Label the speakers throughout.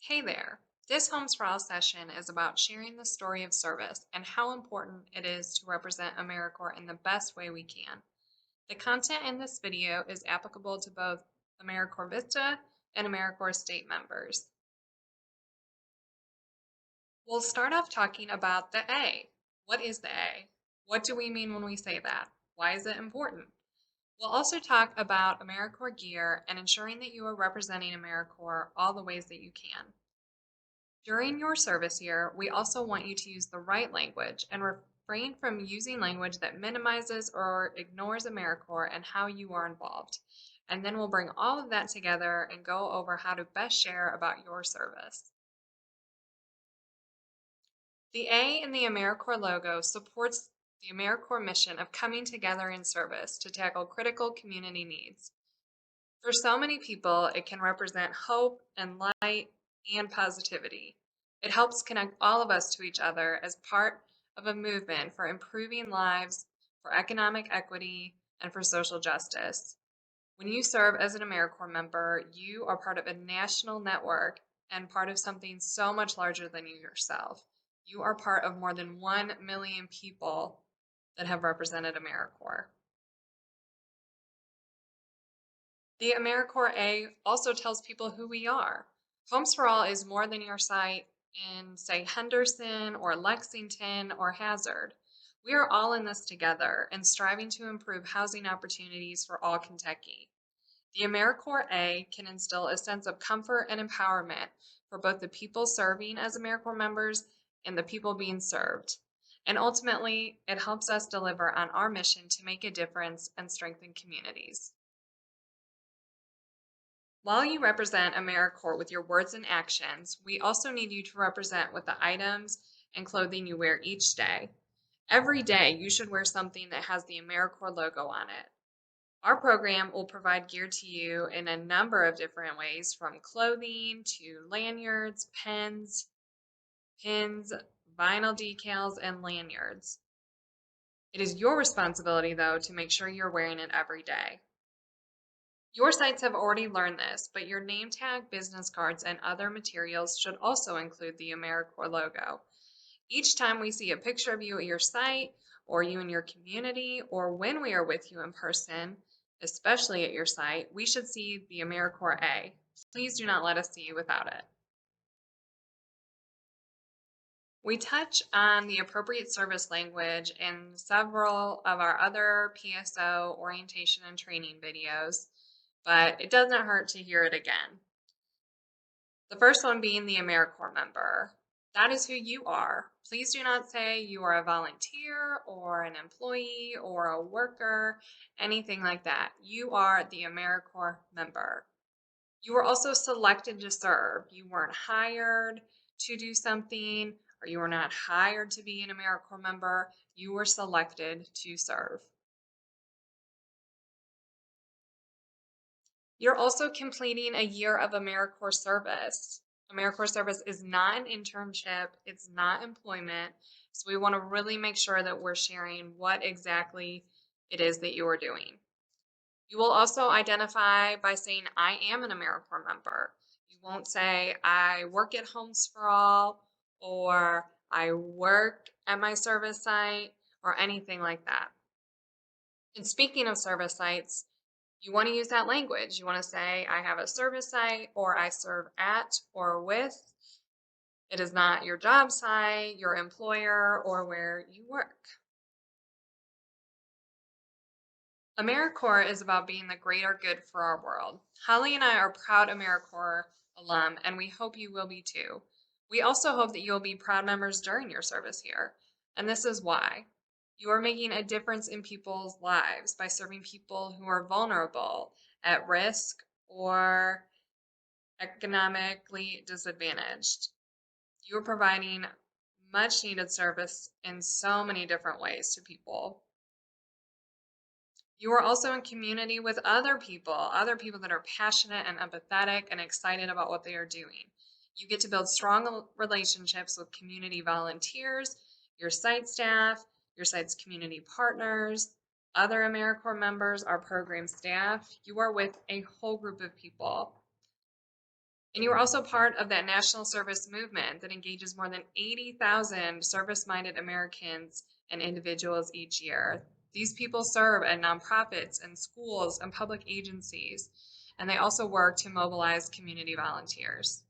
Speaker 1: Hey there. This Homes for All session is about sharing the story of service and how important it is to represent AmeriCorps in the best way we can. The content in this video is applicable to both AmeriCorps Vista and AmeriCorps state members. We'll start off talking about the A. What is the A? What do we mean when we say that? Why is it important? We'll also talk about AmeriCorps gear and ensuring that you are representing AmeriCorps all the ways that you can. During your service year, we also want you to use the right language and refrain from using language that minimizes or ignores AmeriCorps and how you are involved. And then we'll bring all of that together and go over how to best share about your service. The A in the AmeriCorps logo supports the AmeriCorps mission of coming together in service to tackle critical community needs. For so many people, it can represent hope and light and positivity. It helps connect all of us to each other as part of a movement for improving lives, for economic equity, and for social justice. When you serve as an AmeriCorps member, you are part of a national network and part of something so much larger than you yourself. You are part of more than 1 million people that have represented AmeriCorps. The AmeriCorps A also tells people who we are. Homes for All is more than your site in, say, Henderson or Lexington or Hazard. We are all in this together and striving to improve housing opportunities for all Kentucky. The AmeriCorps A can instill a sense of comfort and empowerment for both the people serving as AmeriCorps members and the people being served. And ultimately, it helps us deliver on our mission to make a difference and strengthen communities. While you represent AmeriCorps with your words and actions, we also need you to represent with the items and clothing you wear each day. Every day, you should wear something that has the AmeriCorps logo on it. Our program will provide gear to you in a number of different ways, from clothing to lanyards, pens, pins, vinyl decals, and lanyards. It is your responsibility, though, to make sure you're wearing it every day. Your sites have already learned this, but your name tag, business cards, and other materials should also include the AmeriCorps logo. Each time we see a picture of you at your site, or you in your community, or when we are with you in person, especially at your site, we should see the AmeriCorps A. Please do not let us see you without it. We touch on the appropriate service language in several of our other PSO orientation and training videos, but it doesn't hurt to hear it again. The first one being the AmeriCorps member. That is who you are. Please do not say you are a volunteer or an employee or a worker, anything like that. You are the AmeriCorps member. You were also selected to serve. You weren't hired to do something, or you were not hired to be an AmeriCorps member. You were selected to serve. You're also completing a year of AmeriCorps service. AmeriCorps service is not an internship, it's not employment. So we want to really make sure that we're sharing what exactly it is that you are doing. You will also identify by saying, I am an AmeriCorps member. You won't say, I work at Homes for All, or I work at my service site, or anything like that. And speaking of service sites, you want to use that language. You want to say, I have a service site, or I serve at or with. It is not your job site, your employer, or where you work. AmeriCorps is about being the greater good for our world. Holly and I are proud AmeriCorps alum, and we hope you will be too. We also hope that you'll be proud members during your service here. And this is why. You are making a difference in people's lives by serving people who are vulnerable, at risk, or economically disadvantaged. You are providing much needed service in so many different ways to people. You are also in community with other people that are passionate and empathetic and excited about what they are doing. You get to build strong relationships with community volunteers, your site staff, your site's community partners, other AmeriCorps members, our program staff. You are with a whole group of people. And you are also part of that national service movement that engages more than 80,000 service minded Americans and individuals each year. These people serve at nonprofits and schools and public agencies, and they also work to mobilize community volunteers.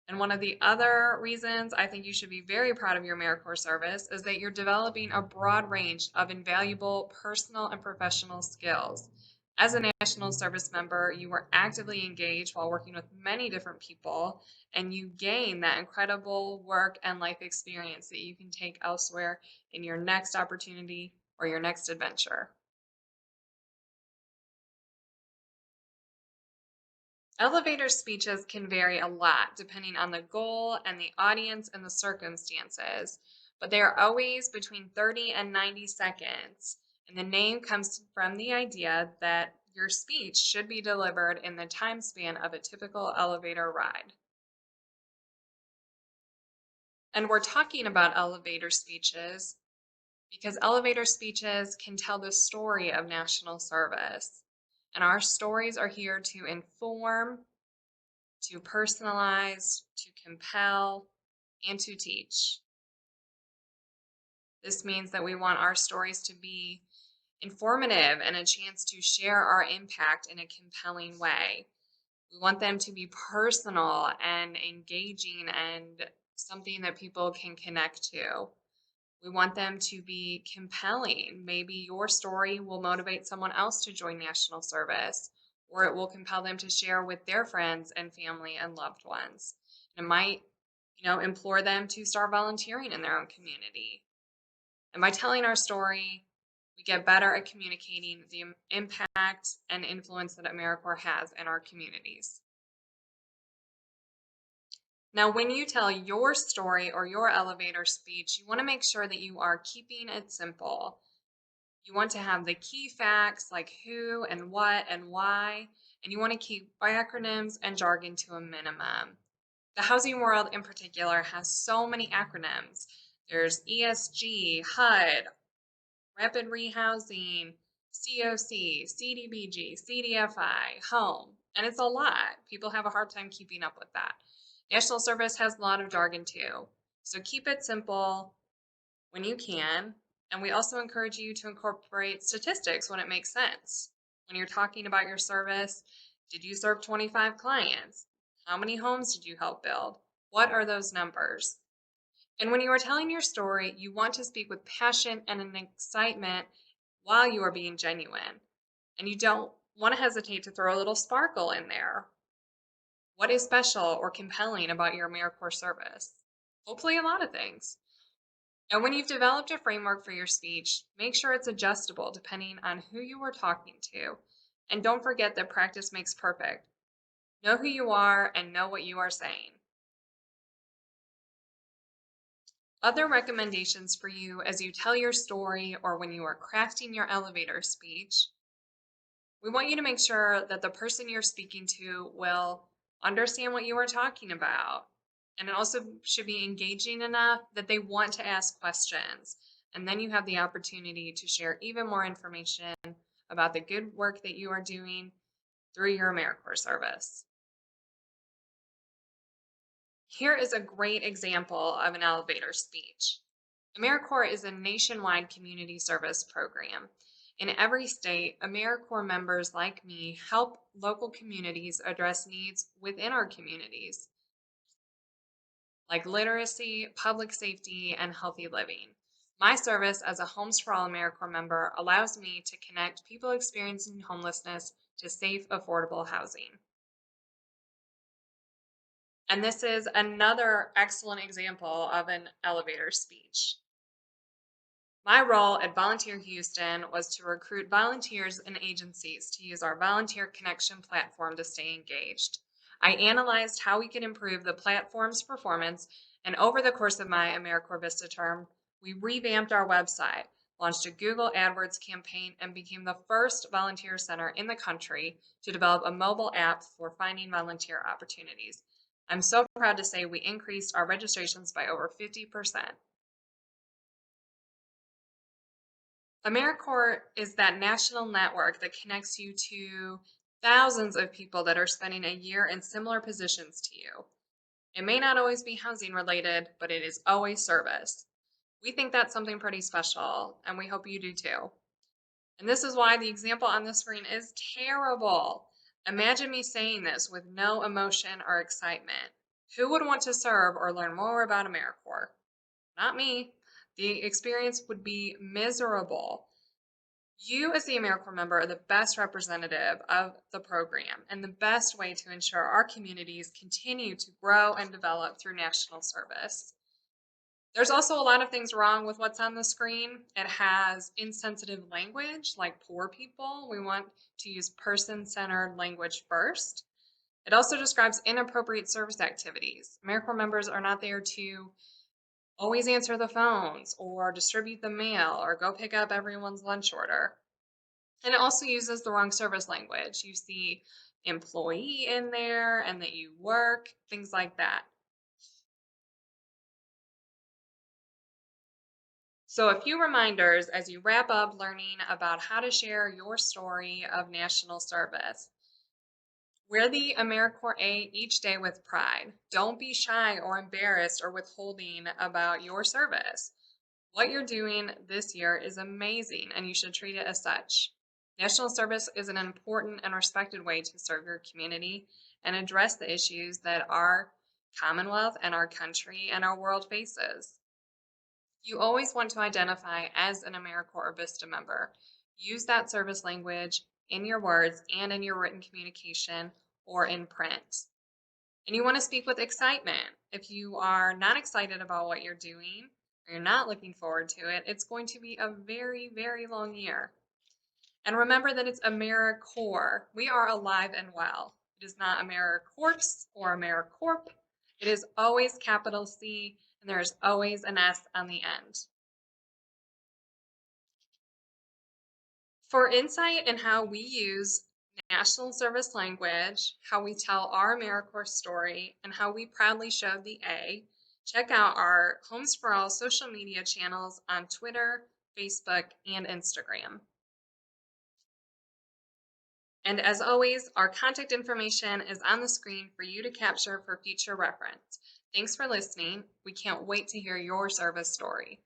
Speaker 1: And one of the other reasons I think you should be very proud of your AmeriCorps service is that you're developing a broad range of invaluable personal and professional skills. As a national service member, you are actively engaged while working with many different people, and you gain that incredible work and life experience that you can take elsewhere in your next opportunity or your next adventure. Elevator speeches can vary a lot depending on the goal and the audience and the circumstances, but they are always between 30 and 90 seconds. And the name comes from the idea that your speech should be delivered in the time span of a typical elevator ride. And we're talking about elevator speeches because elevator speeches can tell the story of national service. And our stories are here to inform, to personalize, to compel, and to teach. This means that we want our stories to be informative and a chance to share our impact in a compelling way. We want them to be personal and engaging and something that people can connect to. We want them to be compelling. Maybe your story will motivate someone else to join national service, or it will compel them to share with their friends and family and loved ones. And it might, implore them to start volunteering in their own community. And by telling our story, we get better at communicating the impact and influence that AmeriCorps has in our communities. Now, when you tell your story or your elevator speech, you want to make sure that you are keeping it simple. You want to have the key facts like who and what and why, and you want to keep acronyms and jargon to a minimum. The housing world in particular has so many acronyms. There's ESG, HUD, Rapid Rehousing, COC, CDBG, CDFI, Home, and it's a lot. People have a hard time keeping up with that. National Service has a lot of jargon too. So keep it simple when you can. And we also encourage you to incorporate statistics when it makes sense. When you're talking about your service, did you serve 25 clients? How many homes did you help build? What are those numbers? And when you are telling your story, you want to speak with passion and an excitement while you are being genuine. And you don't want to hesitate to throw a little sparkle in there. What is special or compelling about your AmeriCorps service? Hopefully, a lot of things. And when you've developed a framework for your speech, make sure it's adjustable depending on who you are talking to. And don't forget that practice makes perfect. Know who you are and know what you are saying. Other recommendations for you as you tell your story or when you are crafting your elevator speech, we want you to make sure that the person you're speaking to will understand what you are talking about. And it also should be engaging enough that they want to ask questions. And then you have the opportunity to share even more information about the good work that you are doing through your AmeriCorps service. Here is a great example of an elevator speech. AmeriCorps is a nationwide community service program. In every state, AmeriCorps members like me help local communities address needs within our communities, like literacy, public safety, and healthy living. My service as a Homes for All AmeriCorps member allows me to connect people experiencing homelessness to safe, affordable housing. And this is another excellent example of an elevator speech. My role at Volunteer Houston was to recruit volunteers and agencies to use our Volunteer Connection platform to stay engaged. I analyzed how we could improve the platform's performance, and over the course of my AmeriCorps Vista term, we revamped our website, launched a Google AdWords campaign, and became the first volunteer center in the country to develop a mobile app for finding volunteer opportunities. I'm so proud to say we increased our registrations by over 50%. AmeriCorps is that national network that connects you to thousands of people that are spending a year in similar positions to you. It may not always be housing related, but it is always service. We think that's something pretty special, and we hope you do too. And this is why the example on the screen is terrible. Imagine me saying this with no emotion or excitement. Who would want to serve or learn more about AmeriCorps? Not me. The experience would be miserable. You, as the AmeriCorps member, are the best representative of the program and the best way to ensure our communities continue to grow and develop through national service. There's also a lot of things wrong with what's on the screen. It has insensitive language, like poor people. We want to use person-centered language first. It also describes inappropriate service activities. AmeriCorps members are not there to always answer the phones or distribute the mail or go pick up everyone's lunch order. And it also uses the wrong service language. You see employee in there and that you work, things like that. So, a few reminders as you wrap up learning about how to share your story of national service. Wear the AmeriCorps A each day with pride. Don't be shy or embarrassed or withholding about your service. What you're doing this year is amazing, and you should treat it as such. National service is an important and respected way to serve your community and address the issues that our Commonwealth and our country and our world faces. You always want to identify as an AmeriCorps or VISTA member. Use that service language in your words and in your written communication or in print. And you want to speak with excitement. If you are not excited about what you're doing or you're not looking forward to it, it's going to be a very, very long year. And remember that it's AmeriCorps. We are alive and well. It is not AmeriCorps or AmeriCorp. It is always capital C, and there is always an S on the end. For insight in how we use national service language, how we tell our AmeriCorps story, and how we proudly show the A, check out our Homes for All social media channels on Twitter, Facebook, and Instagram. And as always, our contact information is on the screen for you to capture for future reference. Thanks for listening. We can't wait to hear your service story.